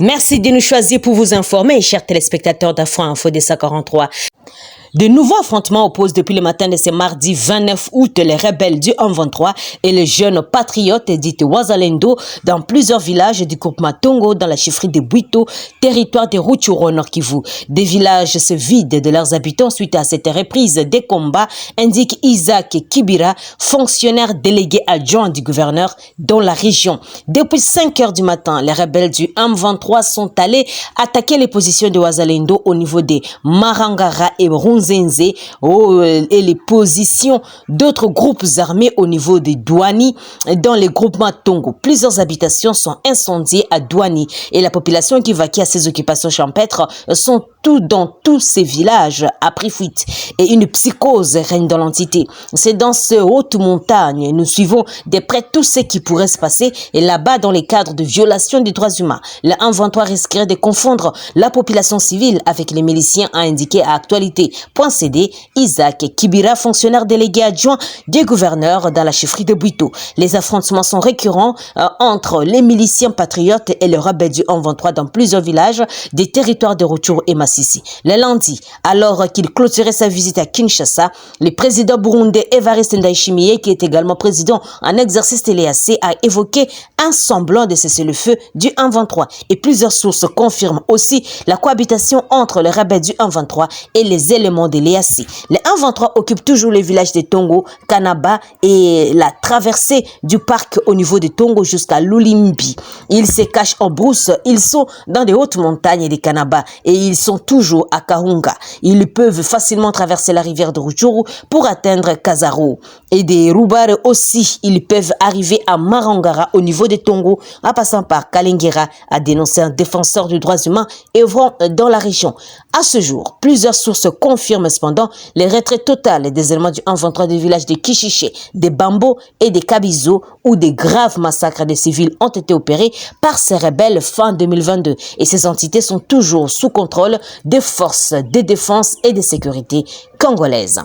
Merci de nous choisir pour vous informer, chers téléspectateurs d'Afro Info des 43. De nouveaux affrontements opposent depuis le matin de ce mardi 29 août les rebelles du 1-23 et les jeunes patriotes dits Wazalendo dans plusieurs villages du groupement Tongo dans la chefferie de Bwito, territoire de Rutshuru Nord Kivu. Des villages se vident de leurs habitants suite à cette reprise des combats, indique Isaac Kibira, fonctionnaire délégué adjoint du gouverneur dans la région. Depuis 5 heures du matin, les rebelles du 1-23 sont allés attaquer les positions de Wazalendo au niveau des Marangara et Runzenze et les positions d'autres groupes armés au niveau de Douani dans les groupements Tongo. Plusieurs habitations sont incendiées à Douani et la population qui évacue à ces occupations champêtres sont dans tous ces villages a pris fuite et une psychose règne dans l'entité. C'est dans ces hautes montagnes, nous suivons de près tout ce qui pourrait se passer et là-bas dans les cadres de violation des droits humains. Le 1-23 risquerait de confondre la population civile avec les miliciens, a indiqué à Actualité.cd Isaac Kibira, fonctionnaire délégué adjoint du gouverneur dans la chefferie de Bwito. Les affrontements sont récurrents entre les miliciens patriotes et les rebelles du 1-23 dans plusieurs villages des territoires de Rutshuru et Masisi. Le lundi, alors qu'il clôturait sa visite à Kinshasa, le président burundais Evariste Ndayishimiye, qui est également président en exercice de l'EAC, a évoqué un semblant de cessez-le-feu du 1-23 et plusieurs sources confirment aussi la cohabitation entre les rebelles du 1-23 et les éléments de l'EAC. Le 1-23 occupe toujours les villages de Tongo, Kanaba et la traversée du parc au niveau de Tongo jusqu'à Lulimbi. Ils se cachent en brousse, ils sont dans des hautes montagnes de Kanaba et ils sont toujours à Kahunga. Ils peuvent facilement traverser la rivière de Rutshuru pour atteindre Kazaro. Et des Rubare aussi, ils peuvent arriver à Marangara au niveau de Tongo en passant par Kalengera, a dénoncé un défenseur des droits humains œuvrant dans la région. À ce jour, plusieurs sources confirment cependant les retraits totales des éléments du 1-23 des villages de Kishiche, de Bambo et de Kabizo où des graves massacres de civils ont été opérés par ces rebelles fin 2022 et ces entités sont toujours sous contrôle des forces de défense et de sécurité congolaises.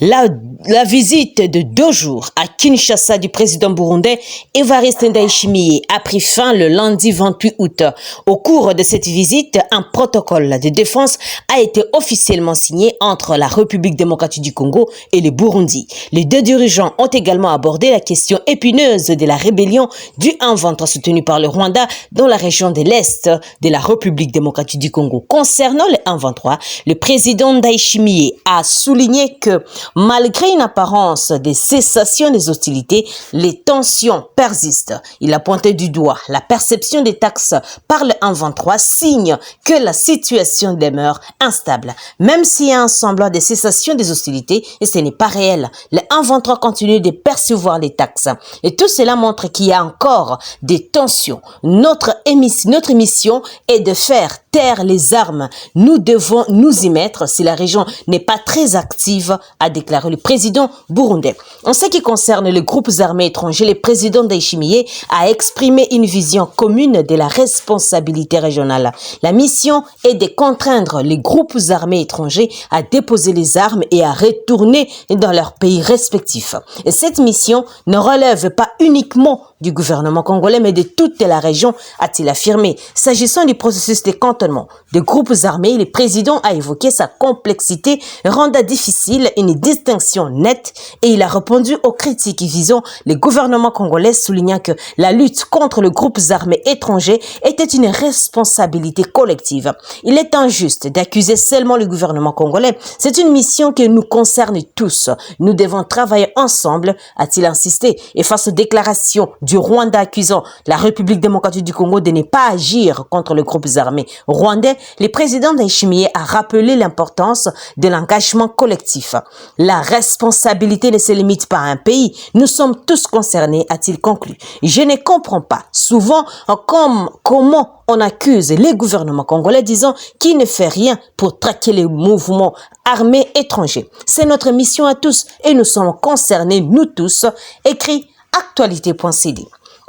La visite de 2 jours à Kinshasa du président burundais Evariste Ndayishimiye a pris fin le lundi 28 août. Au cours de cette visite, un protocole de défense a été officiellement signé entre la République démocratique du Congo et le Burundi. Les deux dirigeants ont également abordé la question épineuse de la rébellion du 1-23 soutenue par le Rwanda dans la région de l'Est de la République démocratique du Congo. Concernant le 1-23, le président Ndayishimiye a souligné que malgré une apparence de cessation des hostilités, les tensions persistent. Il a pointé du doigt la perception des taxes par le 1-23, signe que la situation demeure instable. Même s'il y a un semblant de cessation des hostilités, et ce n'est pas réel, le 1-23 continue de percevoir les taxes. Et tout cela montre qu'il y a encore des tensions. Notre mission est de faire taire les armes. Nous devons nous y mettre si la région n'est pas très active, a déclaré le président burundais. En ce qui concerne les groupes armés étrangers, le président Ndayishimiye a exprimé une vision commune de la responsabilité régionale. La mission est de contraindre les groupes armés étrangers à déposer les armes et à retourner dans leurs pays respectifs. Et cette mission ne relève pas uniquement du gouvernement congolais, mais de toute la région, a-t-il affirmé. S'agissant du processus de cantonnement des groupes armés, le président a évoqué sa complexité rendant difficile une distinction nette et il a répondu aux critiques visant le gouvernement congolais, soulignant que la lutte contre les groupes armés étrangers était une responsabilité collective. Il est injuste d'accuser seulement le gouvernement congolais. C'est une mission qui nous concerne tous. Nous devons travailler ensemble, a-t-il insisté. Et face aux déclarations du Rwanda accusant la République démocratique du Congo de ne pas agir contre les groupes armés rwandais, le président Ndayishimiye a rappelé l'importance de l'engagement collectif. La responsabilité ne se limite pas à un pays. Nous sommes tous concernés, a-t-il conclu. Je ne comprends pas souvent comment on accuse les gouvernements congolais disant qu'il ne fait rien pour traquer les mouvements armés étrangers. C'est notre mission à tous et nous sommes concernés, nous tous, écrit Actualité.cd.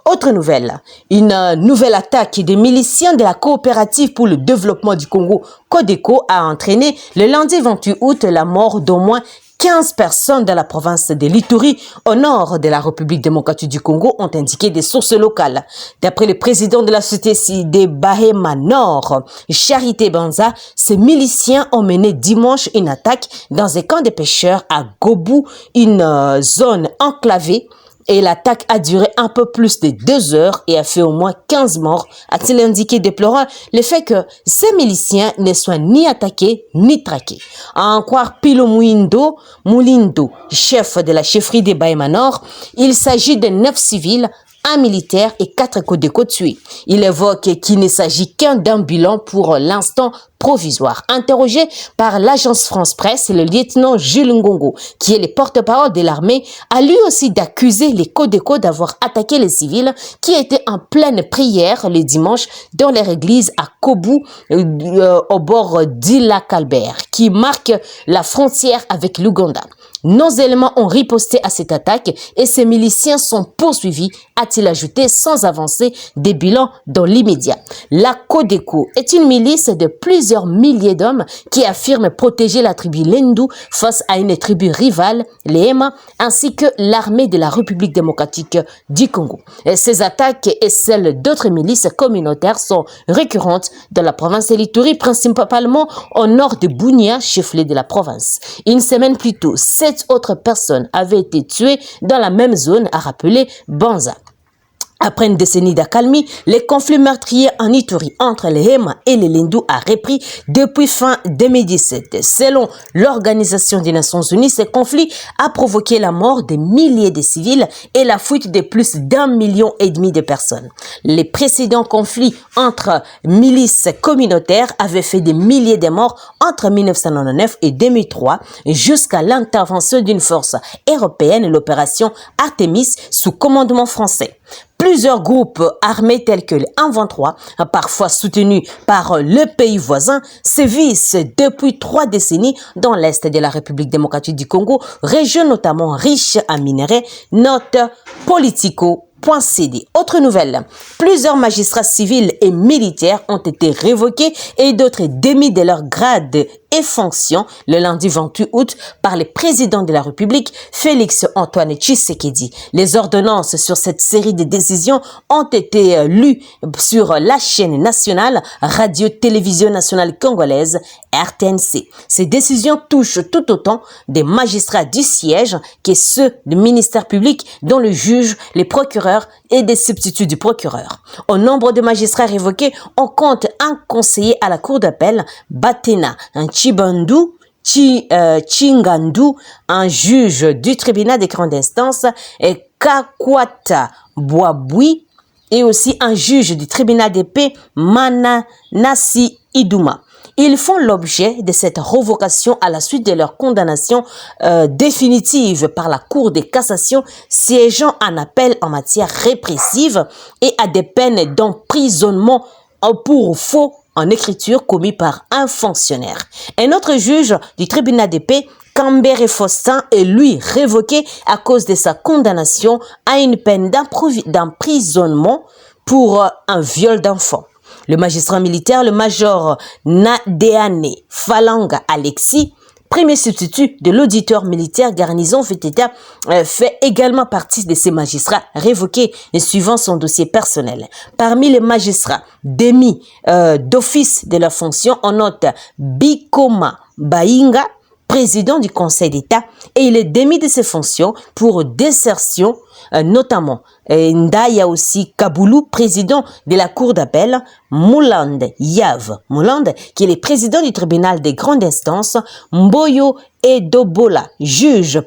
Autre nouvelle, une nouvelle attaque des miliciens de la coopérative pour le développement du Congo, Codeco, a entraîné le lundi 28 août la mort d'au moins 15 personnes de la province de l'Ituri, au nord de la République démocratique du Congo, ont indiqué des sources locales. D'après le président de la société des Bahema Nord, Charité Banza, ces miliciens ont mené dimanche une attaque dans un camp de pêcheurs à Gobou, une zone enclavée. Et l'attaque a duré un peu plus de 2 heures et a fait au moins 15 morts, a-t-il indiqué, déplorant le fait que ces miliciens ne soient ni attaqués ni traqués. À en croire Pilo Moulindo, chef de la chefferie des Bahema Nord, il s'agit de 9 civils, un militaire et 4 Codeco tués. Il évoque qu'il ne s'agit qu'un d'un bilan pour l'instant provisoire. Interrogé par l'agence France Presse, le lieutenant Jules Ngongo, qui est le porte-parole de l'armée, a lui aussi d'accuser les Codeco d'avoir attaqué les civils qui étaient en pleine prière le dimanche dans leur église à Kobu, au bord d'Ila-Calbert, qui marque la frontière avec l'Ouganda. Nos éléments ont riposté à cette attaque et ces miliciens sont poursuivis, a-t-il ajouté, sans avancer des bilans dans l'immédiat. La Codeco est une milice de plusieurs milliers d'hommes qui affirment protéger la tribu Lendu face à une tribu rivale, les Hema, ainsi que l'armée de la République démocratique du Congo. Et ces attaques et celles d'autres milices communautaires sont récurrentes dans la province de l'Ituri, principalement au nord de Bunia, chef-lieu de la province. Une semaine plus tôt, 7 autres personnes avaient été tuées dans la même zone, a rappelé Banza. Après une décennie d'accalmie, les conflits meurtriers en Ituri entre les Hema et les Lendu a repris depuis fin 2017. Selon l'Organisation des Nations Unies, ces conflits a provoqué la mort de milliers de civils et la fuite de plus d'1,5 million de personnes. Les précédents conflits entre milices communautaires avaient fait des milliers de morts entre 1999 et 2003 jusqu'à l'intervention d'une force européenne, l'opération Artemis, sous commandement français. Plusieurs groupes armés tels que les M23, parfois soutenus par le pays voisin, sévissent depuis 3 décennies dans l'est de la République démocratique du Congo, région notamment riche en minerais, note Politico.cd. Autre nouvelle, plusieurs magistrats civils et militaires ont été révoqués et d'autres démis de leur grade et fonctions le lundi 28 août par le président de la République, Félix Antoine Tshisekedi. Les ordonnances sur cette série de décisions ont été lues sur la chaîne nationale Radio-Télévision Nationale Congolaise, RTNC. Ces décisions touchent tout autant des magistrats du siège que ceux du ministère public, dont le juge, les procureurs et des substituts du procureur. Au nombre de magistrats révoqués, on compte un conseiller à la cour d'appel, Batena, un Chibandu, Chingandu, un juge du tribunal des grandes instances, et Kakwata Boabui, et aussi un juge du tribunal de paix, Mananasi Iduma. Ils font l'objet de cette révocation à la suite de leur condamnation définitive par la Cour de cassation, siégeant en appel en matière répressive et à des peines d'emprisonnement pour faux en écriture commis par un fonctionnaire. Un autre juge du tribunal de paix, Cambere Faustin, est lui révoqué à cause de sa condamnation à une peine d'emprisonnement pour un viol d'enfant. Le magistrat militaire, le major Nadeane Falanga Alexis, premier substitut de l'auditeur militaire garnison fait également partie de ces magistrats révoqués et suivant son dossier personnel. Parmi les magistrats démis d'office de la fonction, on note Bikoma Bainga, président du Conseil d'État, et il est démis de ses fonctions pour désertion, notamment Ndaya aussi Kaboulou, président de la Cour d'appel, Mouland Yav Mouland, qui est le président du tribunal des grandes instances, Mboyo Edobola, juge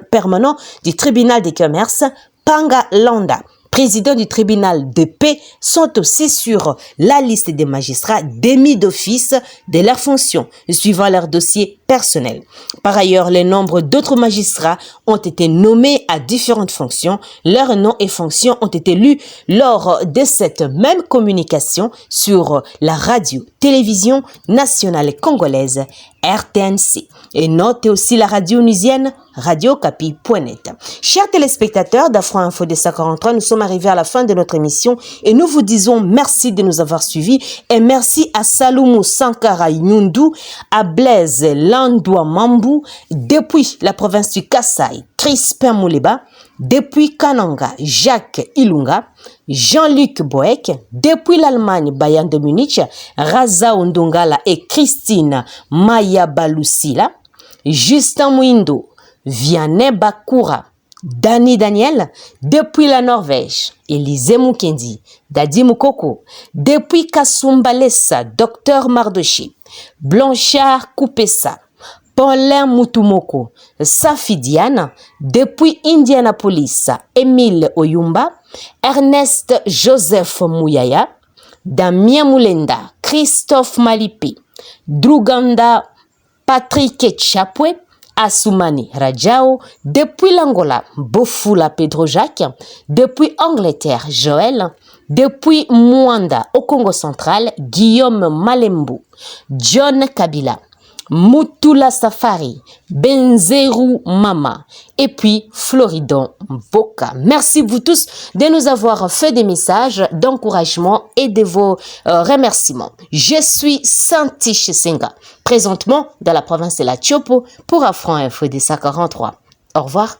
permanent du tribunal des commerces, Panga Landa, président du tribunal de paix, sont aussi sur la liste des magistrats démis d'office de leurs fonctions, suivant leur dossier personnel. Par ailleurs, le nombre d'autres magistrats ont été nommés à différentes fonctions. Leurs noms et fonctions ont été lus lors de cette même communication sur la radio-télévision nationale congolaise, RTNC. et notez aussi la radio onusienne radiocapi.net. Chers téléspectateurs d'Afro Info des 43, nous sommes arrivés à la fin de notre émission et nous vous disons merci de nous avoir suivis et merci à Saloumou Sankara Nyundu, à Blaise Landoua Mambou, depuis la province du Kasaï, Crispin Mouleba, depuis Kananga, Jacques Ilunga, Jean-Luc Boek, depuis l'Allemagne, Bayern de Munich, Raza Ondongala et Christine Maya Balusila, Justin Mouindo, Vianney Bakura, Dani Daniel, depuis la Norvège, Élisée Mukendi, Dadi Mukoko, depuis Kasumbalesa, Dr Mardoché, Blanchard Koupessa, Paulin Moutoumoko, Safidiane, depuis Indianapolis, Émile Oyumba, Ernest Joseph Mouyaya, Damien Moulenda, Christophe Malipi, Druganda, Patrick Chapwe, Assoumani Rajao, depuis l'Angola, Bofula Pedro Jacques, depuis Angleterre, Joël, depuis Mwanda au Congo central, Guillaume Malembo, John Kabila, Mutula Safari, Benzeru Mama et puis Floridon Boka. Merci vous tous de nous avoir fait des messages d'encouragement et de vos remerciements. Je suis Santiche Senga, présentement dans la province de la Tchopo pour Afro Info des 43. Au revoir.